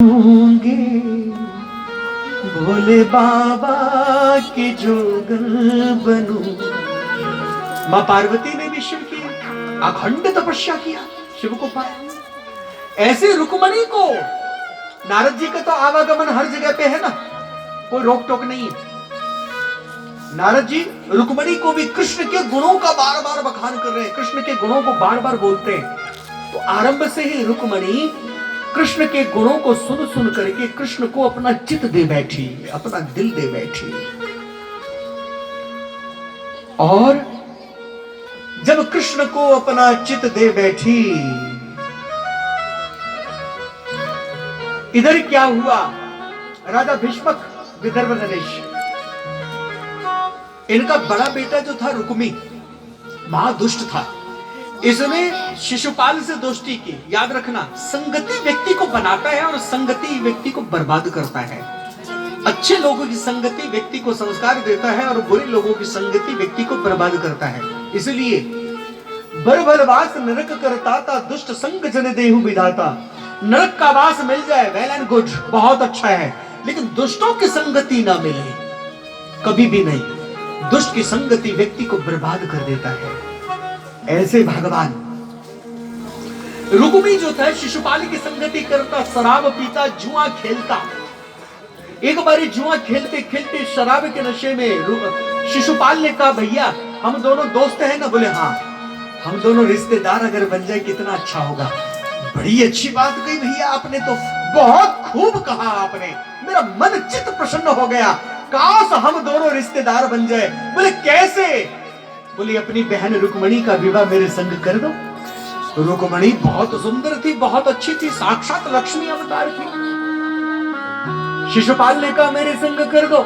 होंगे भोले बाबा के जोगन बनूं। मां पार्वती ने भी शिव की अखंड तपस्या किया, शिव को पाया। ऐसे रुक्मणी को नारद जी का तो आवागमन हर जगह पे है ना, कोई रोक टोक नहीं। नारद जी रुक्मणी को भी कृष्ण के गुणों का बार बार बखान कर रहे हैं, कृष्ण के गुणों को बार बार बोलते हैं। तो आरंभ से ही रुक्मणी कृष्ण के गुणों को सुन सुन करके कृष्ण को अपना चित्त दे बैठी, अपना दिल दे बैठी। और जब कृष्ण को अपना चित्त दे बैठी, इधर क्या हुआ, राजा भीष्मक विदर्भ नरेश, इनका बड़ा बेटा जो था रुक्मी महादुष्ट था। इसने शिशुपाल से दोस्ती की। याद रखना, संगति व्यक्ति को बनाता है और संगति व्यक्ति को बर्बाद करता है। अच्छे लोगों की संगति व्यक्ति को संस्कार देता है और बुरे लोगों की संगति व्यक्ति को बर्बाद करता है। इसलिए बरबरवास नरक करता था, दुष्ट संग जन देहु विधाता। नरक का वास मिल जाए वेल एंड गुड, बहुत अच्छा है, लेकिन दुष्टों की संगति ना मिले कभी भी नहीं। दुष्ट की संगति व्यक्ति को बर्बाद कर देता है। ऐसे भगवान रुक्मी जो था शिशुपाल की संगति करता, शराब पीता, जुआ खेलता। एक बारी जुआ खेलते खेलते शराब के नशे में शिशुपाल ने कहा, भैया हम दोनों दोस्त हैं ना? बोले हाँ। हम दोनों रिश्तेदार अगर बन जाए कितना अच्छा होगा। बड़ी अच्छी बात कही भैया आपने, तो बहुत खूब कहा आपने, मेरा मन चित्त प्रसन्न हो गया। काश हम दोनों रिश्तेदार बन जाए। बोले कैसे? बोले अपनी बहन रुक्मणी का विवाह मेरे संग कर दो। रुक्मणी बहुत सुंदर थी, बहुत अच्छी थी, साक्षात लक्ष्मी अवतार थी। शिशुपाल ने कहा मेरे संग कर दो।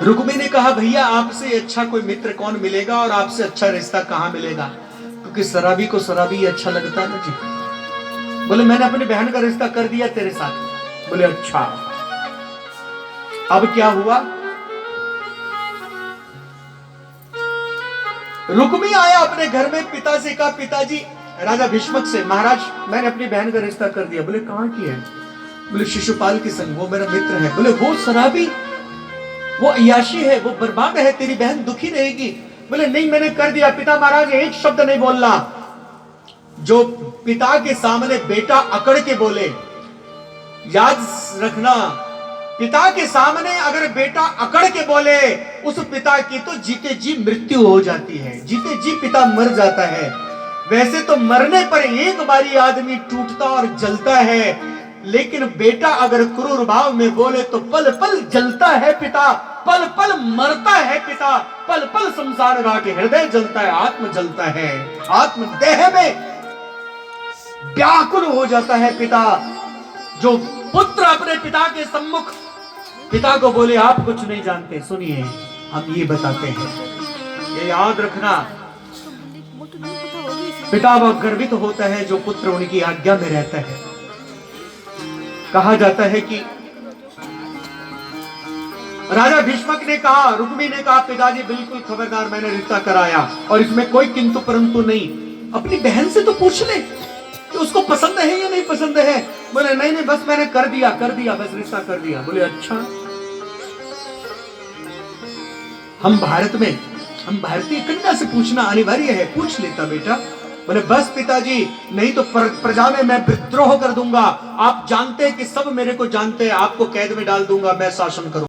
रुक्मी ने कहा भैया आपसे अच्छा कोई मित्र कौन मिलेगा और आपसे अच्छा रिश्ता कहां मिलेगा, क्योंकि शराबी को शराबी अच्छा लगता है ना जी। बोले मैंने अपनी बहन का रिश्ता कर दिया तेरे साथ। बोले अच्छा। अब क्या हुआ, रुक्मी आया अपने घर में, पिता से कहा, पिताजी राजा भीष्मक से, महाराज मैंने अपनी बहन का रिश्ता कर दिया। बोले कहां की है? बोले शिशुपाल की संग, वो मेरा मित्र है। बोले वो शराबी, वो अय्याशी है, वो बर्बाद है, तेरी बहन दुखी रहेगी। बोले नहीं मैंने कर दिया। पिता महाराज एक शब्द नहीं बोलना। जो पिता के सामने बेटा अकड़ के बोले, याद रखना, पिता के सामने अगर बेटा अकड़ के बोले, उस पिता की तो जीते जी मृत्यु हो जाती है, जीते जी पिता मर जाता है। वैसे तो मरने पर एक बारी आदमी टूटता और जलता है, लेकिन बेटा अगर क्रूर भाव में बोले तो पल पल जलता है पिता, पल पल मरता है पिता, पल पल शमशान घाट हृदय जलता है, आत्म जलता है, आत्म देह में व्याकुल हो जाता है पिता। जो पुत्र अपने पिता के सम्मुख पिता को बोले आप कुछ नहीं जानते, सुनिए हम ये बताते हैं, ये याद रखना, पिता वह गर्वित होता है जो पुत्र उनकी आज्ञा में रहता है। कहा जाता है कि राजा भीष्मक ने कहा, रुक्मी ने कहा, पिताजी बिल्कुल खबरदार, मैंने रिश्ता कराया और इसमें कोई किंतु परंतु नहीं। अपनी बहन से तो पूछ ले कि उसको पसंद है या नहीं पसंद है। बोले नहीं नहीं बस मैंने कर दिया बस रिश्ता कर दिया। बोले अच्छा। हम भारत में, हम भारतीय कन्या से पूछना अनिवार्य है, पूछ लेता बेटा। बोले बस पिताजी, नहीं तो प्रजा में मैं विद्रोह कर दूंगा। आप जानते हैं कि सब मेरे को जानते हैं, आपको कैद में डाल दूंगा, मैं शासन करूंगा।